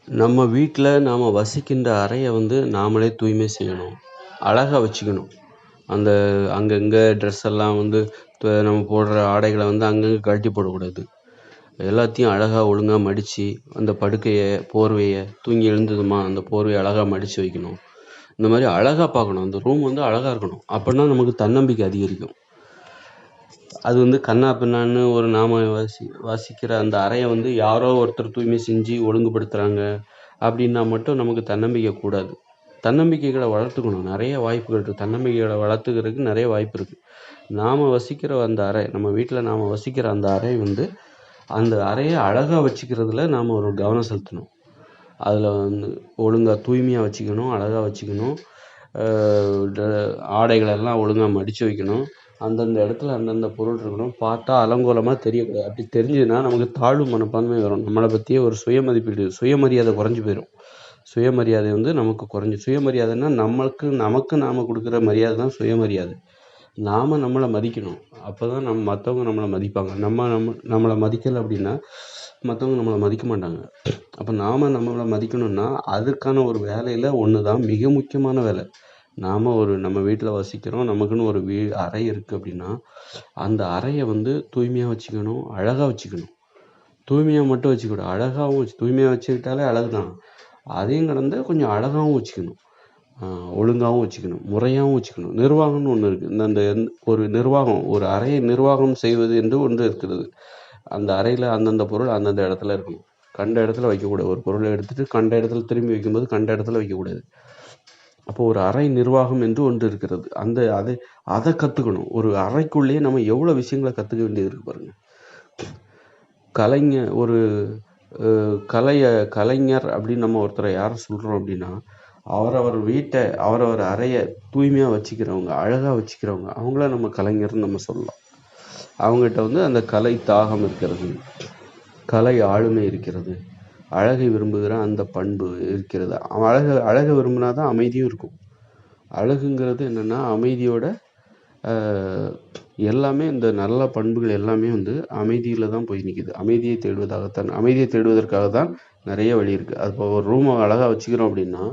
நம்ம வீட்டில் நாம் வசிக்கின்ற அறையை வந்து நாமளே தூய்மை செய்யணும், அழகாக வச்சுக்கணும். அந்த அங்கங்கே ட்ரெஸ் எல்லாம் வந்து நம்ம போடுற ஆடைகளை வந்து அங்கங்கே கழட்டி போடக்கூடாது. எல்லாத்தையும் அழகாக ஒழுங்காக மடித்து அந்த படுக்கையை போர்வையை தூங்கி எழுந்ததுமா அந்த போர்வையை அழகாக மடித்து வைக்கணும். இந்த மாதிரி அழகாக பார்க்கணும். அந்த ரூம் வந்து அழகாக இருக்கணும். அப்படின்னா நமக்கு தன்னம்பிக்கை அதிகரிக்கும். அது வந்து கண்ணா பின்னான்னு ஒரு நாம வாசிக்கிற அந்த அறையை வந்து யாரோ ஒருத்தர் தூய்மை செஞ்சு ஒழுங்குபடுத்துகிறாங்க அப்படின்னா மட்டும் நமக்கு தன்னம்பிக்கை கூடாது. தன்னம்பிக்கைகளை வளர்த்துக்கணும். நிறைய வாய்ப்புகள் இருக்குது. தன்னம்பிக்கைகளை வளர்த்துக்கிறதுக்கு நிறைய வாய்ப்பு இருக்குது. நாம் வசிக்கிற அந்த அறை, நம்ம வீட்டில் நாம் வசிக்கிற அந்த அறை வந்து அந்த அறையை அழகாக வச்சுக்கிறதுல நாம் ஒரு கவனம் செலுத்தணும். அதில் வந்து ஒழுங்காக தூய்மையாக வச்சுக்கணும், அழகாக வச்சுக்கணும். ஆடைகளெல்லாம் ஒழுங்காக மடித்து வைக்கணும். அந்தந்த இடத்துல அந்தந்த பொருள் இருக்கணும். பார்த்தா அலங்கோலமாக தெரியக்கூடாது. அப்படி தெரிஞ்சதுன்னா நமக்கு தாழ்வு மனப்பான்மை வரும். நம்மளை பற்றியே ஒரு சுயமதிப்பீடு, சுயமரியாதை குறைஞ்சி போயிடும். சுயமரியாதை வந்து நமக்கு குறைஞ்சி, சுயமரியாதைன்னா நமக்கு நாம் கொடுக்குற மரியாதை தான் சுயமரியாதை. நாம் நம்மளை மதிக்கணும். அப்போ தான் மற்றவங்க நம்மளை மதிப்பாங்க. நம்மளை மதிக்கலை அப்படின்னா மற்றவங்க நம்மளை மதிக்க மாட்டாங்க. அப்போ நாம் நம்மளை மதிக்கணும்னா அதுக்கான ஒரு வேலையில் ஒன்று தான் மிக முக்கியமான வேலை. நம்ம வீட்டில் வசிக்கிறோம், நமக்குன்னு ஒரு அறை இருக்குது அப்படின்னா அந்த அறையை வந்து தூய்மையாக வச்சுக்கணும், அழகாக வச்சுக்கணும். தூய்மையாக மட்டும் வச்சுக்கூடாது, அழகாகவும் தூய்மையாக வச்சுக்கிட்டாலே அழகு தான். அதையும் கடந்து கொஞ்சம் அழகாகவும் வச்சுக்கணும், ஒழுங்காகவும் வச்சுக்கணும், முறையாகவும் வச்சுக்கணும். நிர்வாகம்னு ஒன்று இருக்குது. இந்த ஒரு நிர்வாகம், ஒரு அறையை நிர்வாகம் செய்வது என்று ஒன்று இருக்கிறது. அந்த அறையில் அந்தந்த பொருள் அந்தந்த இடத்துல இருக்கணும். கண்ட இடத்துல வைக்கக்கூடாது. ஒரு பொருளை எடுத்துகிட்டு கண்ட இடத்துல திரும்பி வைக்கும்போது கண்ட இடத்துல வைக்கக்கூடாது. அப்போ ஒரு அறை நிர்வாகம் என்று ஒன்று இருக்கிறது. அதை கற்றுக்கணும். ஒரு அறைக்குள்ளேயே நம்ம எவ்வளோ விஷயங்களை கற்றுக்க வேண்டியது இருக்குது பாருங்கள். ஒரு கலைஞர் அப்படின்னு நம்ம ஒருத்தரை யாரை சொல்கிறோம் அப்படின்னா அவரவர் வீட்டை, அவரவர் அறையை தூய்மையாக வச்சுக்கிறவங்க, அழகாக வச்சுக்கிறவங்க, அவங்கள நம்ம கலைஞர்னு நம்ம சொல்லலாம். அவங்ககிட்ட வந்து அந்த கலை தாகம் இருக்கிறது, கலை ஆளுமை இருக்கிறது, அழகை விரும்புகிற அந்த பண்பு இருக்கிறது. அழகை விரும்பினா தான் அமைதியும் இருக்கும். அழகுங்கிறது என்னென்னா அமைதியோட எல்லாமே, இந்த நல்ல பண்புகள் எல்லாமே வந்து அமைதியில் தான் போய் நிற்கிது. அமைதியை தேடுவதற்காக தான் நிறைய வழி இருக்குது. அது இப்போ ஒரு ரூமை அழகாக வச்சுக்கிறோம் அப்படின்னா,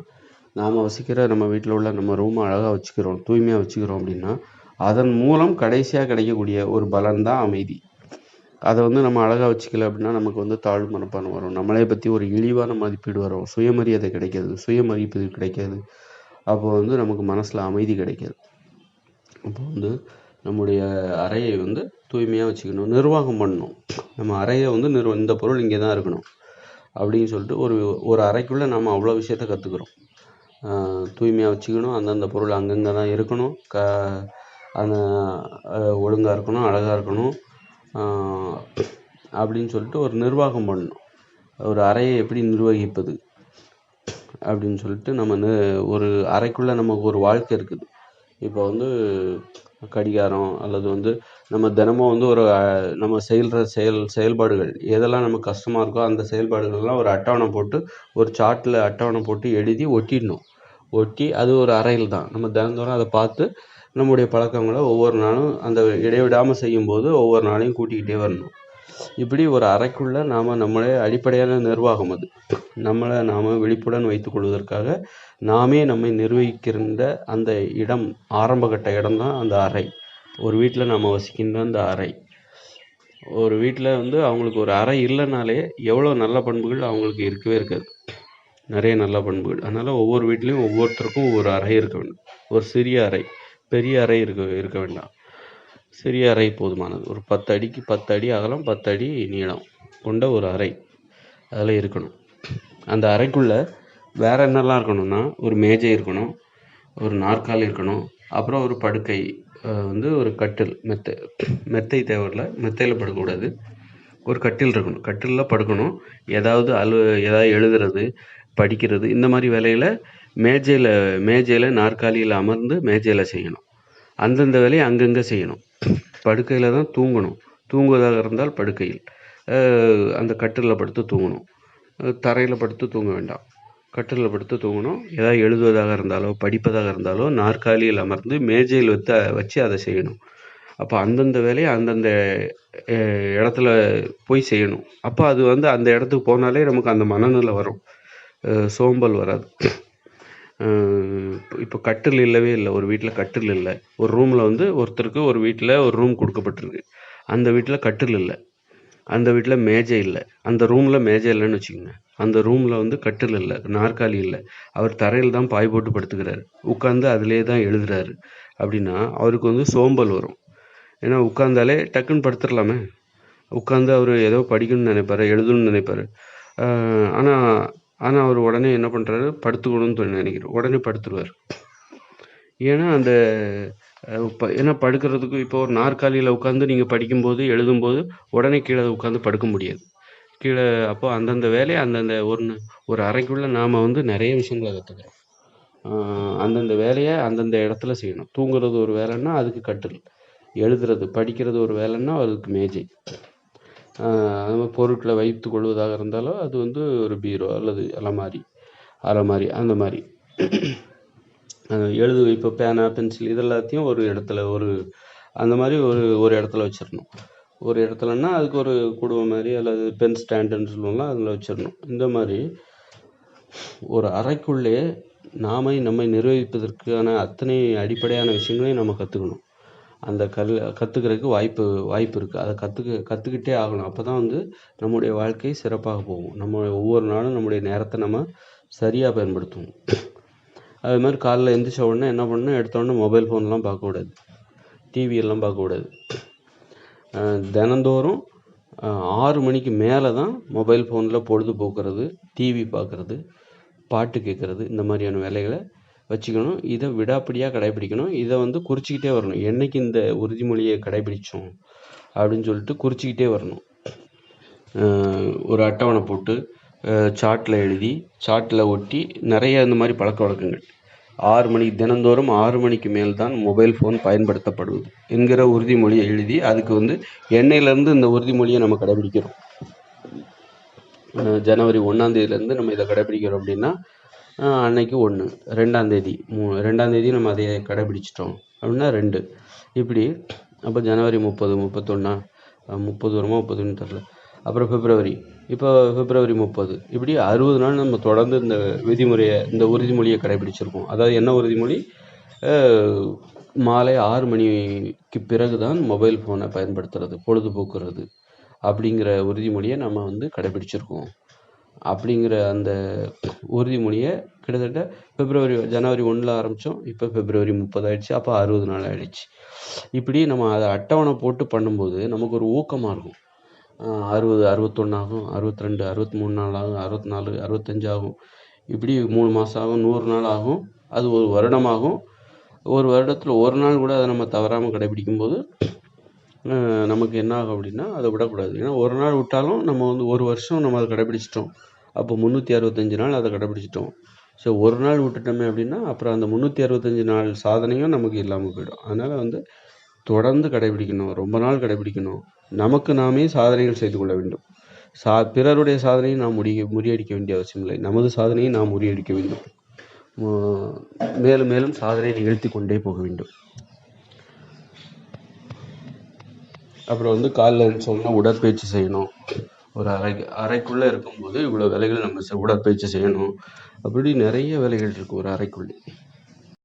நாம் வசிக்கிற நம்ம வீட்டில் உள்ள நம்ம ரூமை அழகாக வச்சுக்கிறோம், தூய்மையாக வச்சுக்கிறோம் அப்படின்னா அதன் மூலம் கடைசியாக கிடைக்கக்கூடிய ஒரு பலன் தான் அமைதி. அதை வந்து நம்ம அழகாக வச்சுக்கல அப்படின்னா நமக்கு வந்து தாழ்வு மனப்பான்மை வரும், நம்மளை பற்றி ஒரு இழிவான மதிப்பீடு வரும், சுயமரியாதை கிடைக்காது, சுயமதிப்பீடு கிடைக்காது. அப்போ வந்து நமக்கு மனசில் அமைதி கிடைக்காது. அப்போ வந்து நம்முடைய அறையை வந்து தூய்மையாக வச்சுக்கணும், நிர்வாகம் பண்ணணும். நம்ம அறையை வந்து இந்த பொருள் இங்கே தான் இருக்கணும் அப்படின்னு சொல்லிட்டு ஒரு அறைக்குள்ளே நம்ம அவ்வளோ விஷயத்த கற்றுக்குறோம். தூய்மையாக வச்சுக்கணும், அந்தந்த பொருள் அங்கங்கே தான் இருக்கணும், அந்த ஒழுங்காக இருக்கணும், அழகாக இருக்கணும் அப்படின்னு சொல்லிட்டு ஒரு நிர்வாகம் பண்ணணும். ஒரு அறையை எப்படி நிர்வகிப்பது அப்படின்னு சொல்லிட்டு நம்ம ஒரு அறைக்குள்ளே நமக்கு ஒரு வாழ்க்கை இருக்குது. இப்போ வந்து கடிகாரம் அல்லது வந்து நம்ம தினமும் வந்து நம்ம செயல்பாடுகள் எதெல்லாம் நமக்கு கஷ்டமாக இருக்கோ அந்த செயல்பாடுகள்லாம் ஒரு அட்டவணை போட்டு, ஒரு சார்ட்டில் அட்டவணை போட்டு எழுதி ஒட்டிடணும். ஒட்டி அது ஒரு அறையில் தான் நம்ம தினந்தோறும் அதை பார்த்து நம்முடைய பழக்கங்களை ஒவ்வொரு நாளும் அந்த இடைவிடாமல் செய்யும்போது ஒவ்வொரு நாளையும் கூட்டிக்கிட்டே வரணும். இப்படி ஒரு அறைக்குள்ளே நம்மளே அடிப்படையான நிர்வாகம் அது. நாம் விழிப்புடன் வைத்துக் கொள்வதற்காக நாமே நம்மை நிர்வகிக்கின்ற அந்த இடம், ஆரம்பகட்ட இடம் தான் அந்த அறை. ஒரு வீட்டில் நாம் வசிக்கின்ற அந்த அறை. ஒரு வீட்டில் வந்து அவங்களுக்கு ஒரு அறை இல்லைனாலே எவ்வளோ நல்ல பண்புகள் அவங்களுக்கு இருக்கவே இருக்காது. நிறைய நல்ல பண்புகள். அதனால் ஒவ்வொரு வீட்லேயும் ஒவ்வொருத்தருக்கும் ஒவ்வொரு அறை இருக்க வேண்டும். ஒரு சிறிய அறை, பெரிய அறை இருக்க வேண்டாம். சிறிய அறை போதுமானது. ஒரு 10 அடிக்கு 10 அடி அகலம், 10 அடி நீளம் கொண்ட ஒரு அறை அதில் இருக்கணும். அந்த அறைக்குள்ளே வேறு என்னெல்லாம் இருக்கணும்னா, ஒரு மேஜை இருக்கணும், ஒரு நாற்காலி இருக்கணும், அப்புறம் ஒரு படுக்கை, வந்து ஒரு கட்டில், மெத்தை தேவையில்லை, மெத்தையில் படுக்கக்கூடாது, ஒரு கட்டில் இருக்கணும், கட்டிலில் படுக்கணும். ஏதாவது எழுதுறது, படிக்கிறது, இந்த மாதிரி வேலையில் மேஜையில் நாற்காலியில் அமர்ந்து மேஜையில் செய்யணும். அந்தந்த வேலையை அங்கங்கே செய்யணும். படுக்கையில் தான் தூங்கணும். தூங்குவதாக இருந்தால் படுக்கையில், அந்த கட்டிலில் படுத்து தூங்கணும். தரையில் படுத்து தூங்க வேண்டாம், கட்டிலில் படுத்து தூங்கணும். ஏதாவது எழுதுவதாக இருந்தாலோ படிப்பதாக இருந்தாலோ நாற்காலியில் அமர்ந்து மேஜையில் வச்சு அதை செய்யணும். அப்போ அந்தந்த வேலையை அந்தந்த இடத்துல போய் செய்யணும். அப்போ அது வந்து அந்த இடத்துக்கு போனாலே நமக்கு அந்த மனநிலை வரும். சோம்பல் வராது. இப்போ கட்டில் இல்லவே இல்லை, ஒரு வீட்டில் கட்டில் இல்லை. ஒரு ரூமில் வந்து ஒருத்தருக்கு ஒரு வீட்டில் ஒரு ரூம் கொடுக்கப்பட்டிருக்கு. அந்த வீட்டில் கட்டில் இல்லை, அந்த வீட்டில் மேஜை இல்லை, அந்த ரூமில் மேஜை இல்லைன்னு வச்சுக்கோங்க. அந்த ரூமில் வந்து கட்டில் இல்லை, நாற்காலி இல்லை, அவர் தரையில் தான் பாய் போட்டு படுத்துக்கிறாரு, உட்காந்து அதிலே தான் எழுதுறாரு அப்படின்னா அவருக்கு வந்து சோம்பல் வரும். ஏன்னா உட்காந்தாலே டக்குன்னு படுத்துடலாமே, உட்காந்து அவர் ஏதோ படிக்கணும்னு நினைப்பாரு, எழுதணும்னு நினைப்பாரு. ஆனால் அவர் உடனே என்ன பண்ணுறாரு, படுத்துக்கணும்னு நினைக்கிறார், உடனே படுத்துருவார். ஏன்னா அந்த ஏன்னா படுக்கிறதுக்கு இப்போ ஒரு நாற்காலியில் உட்காந்து நீங்கள் படிக்கும்போது எழுதும்போது உடனே கீழே உட்காந்து படுக்க முடியாது. கீழே அப்போ அந்தந்த வேலையை அந்தந்த ஒரு அறைக்குள்ளே நாம் வந்து நிறைய விஷயங்களை கற்றுக்கிறோம். அந்தந்த வேலையை அந்தந்த இடத்துல செய்யணும். தூங்குறது ஒரு வேலைன்னா அதுக்கு கட்டில், எழுதுறது படிக்கிறது ஒரு வேலைன்னா அதுக்கு மேஜை, அது மாதிரி பொருட்களை வைத்து கொள்வதாக இருந்தாலும் அது வந்து ஒரு பீரோ அல்லது அலமாரி அந்த மாதிரி இப்போ பேனா பென்சில் இதெல்லாத்தையும் ஒரு இடத்துல அந்த மாதிரி ஒரு இடத்துல வச்சிடணும். ஒரு இடத்துலன்னா அதுக்கு ஒரு குடும்பம் மாதிரி அல்லது பென் ஸ்டாண்டுன்னு சொல்லுவோம்ல, அதில் வச்சிடணும். இந்த மாதிரி ஒரு அறைக்குள்ளே நம்மை நிர்வகிப்பதற்கான அத்தனை அடிப்படையான விஷயங்களையும் நம்ம கற்றுக்கணும். அந்த கற்றுக்கிறதுக்கு வாய்ப்பு இருக்குது. அதை கற்றுக்கிட்டே ஆகணும். அப்போ தான் வந்து நம்முடைய வாழ்க்கை சிறப்பாக போகும். நம்ம ஒவ்வொரு நாளும் நம்முடைய நேரத்தை நம்ம சரியாக பயன்படுத்துவோம். அது மாதிரி காலைல எழுந்திரிச்ச உடனே என்ன பண்ணணும், எடுத்தோடனே மொபைல் ஃபோன்லாம் பார்க்கக்கூடாது, டிவியெல்லாம் பார்க்கக்கூடாது. தினந்தோறும் 6 மணிக்கு மேலே தான் மொபைல் ஃபோனில் பொழுதுபோக்குறது, டிவி பார்க்குறது, பாட்டு கேட்குறது, இந்த மாதிரியான வேலைகளை வச்சுக்கணும். இதை விடாப்பிடியாக கடைபிடிக்கணும். இதை வந்து குறிச்சிக்கிட்டே வரணும். என்னைக்கு இந்த உறுதிமொழியை கடைபிடிச்சோம் அப்படின்னு சொல்லிட்டு குறிச்சிக்கிட்டே வரணும். ஒரு அட்டவணை போட்டு சார்ட்டில் எழுதி சார்ட்டில் ஒட்டி நிறைய இந்த மாதிரி பழக்க வழக்கங்கள். 6 மணிக்கு தினந்தோறும் 6 மணிக்கு மேல் தான் மொபைல் ஃபோன் பயன்படுத்தப்படுவது என்கிற உறுதிமொழியை எழுதி அதுக்கு வந்து எண்ணெயிலேருந்து இந்த உறுதிமொழியை நம்ம கடைபிடிக்கிறோம். ஜனவரி 1ஆம் தேதியிலேருந்து நம்ம இதை கடைபிடிக்கிறோம் அப்படின்னா அன்னைக்கு 1, 2ஆம் தேதி 2ஆம் தேதி நம்ம அதை கடைபிடிச்சிட்டோம் அப்படின்னா 2, இப்படி. அப்போ ஜனவரி 30, 31, 30 வருமா 30ன்னு தெரில. அப்புறம் பிப்ரவரி, இப்போ பிப்ரவரி 30, இப்படி 60 நாள் நம்ம தொடர்ந்து இந்த உறுதிமொழியை கடைபிடிச்சிருக்கோம். அதாவது என்ன உறுதிமொழி, மாலை 6 மணிக்கு பிறகு தான் மொபைல் ஃபோனை பயன்படுத்துறது, பொழுதுபோக்குறது அப்படிங்கிற உறுதிமொழியை நம்ம வந்து கடைபிடிச்சிருக்கோம். அப்படிங்கிற அந்த உறுதிமொழியை கிட்டத்தட்ட ஜனவரி 1 ஆரம்பித்தோம், இப்போ பிப்ரவரி 30 ஆயிடுச்சு, அப்போ 60 நாள் ஆயிடுச்சு. இப்படி நம்ம அதை அட்டவணை போட்டு பண்ணும்போது நமக்கு ஒரு ஊக்கமாக இருக்கும். 60, 61 ஆகும், 62, 63 நாள் ஆகும், 64, 65 ஆகும், இப்படி 3 மாதம் ஆகும், 100 நாள் ஆகும், அது ஒரு வருடமாகும். ஒரு வருடத்தில் ஒரு நாள் கூட அதை நம்ம தவறாமல் கடைபிடிக்கும்போது நமக்கு என்ன ஆகும் அப்படின்னா அதை விடக்கூடாது. ஏன்னா ஒரு நாள் விட்டாலும் நம்ம வந்து ஒரு வருஷம் நம்ம அதை கடைபிடிச்சிட்டோம், அப்போ 365 நாள் அதை கடைபிடிச்சிட்டோம். ஸோ ஒரு நாள் விட்டுட்டோமே அப்படின்னா அப்புறம் அந்த 365 நாள் சாதனையும் நமக்கு இல்லாமல் போயிடும். அதனால் வந்து தொடர்ந்து கடைபிடிக்கணும், ரொம்ப நாள் கடைபிடிக்கணும். நமக்கு நாமே சாதனைகள் செய்து கொள்ள வேண்டும். பிறருடைய சாதனையை நாம் முறியடிக்க வேண்டிய அவசியம் இல்லை, நமது சாதனையை நாம் முறியடிக்க வேண்டும். மேலும் மேலும் சாதனை நிகழ்த்தி கொண்டே போக வேண்டும். அப்புறம் வந்து காலைல சொன்னால் உடற்பயிற்சி செய்யணும். ஒரு அறைக்குள்ளே இருக்கும்போது இவ்வளோ வேலைகள் நம்ம உடற்பயிற்சி செய்யணும். அப்படி நிறைய வேலைகள் இருக்குது ஒரு அறைக்குள்ளே.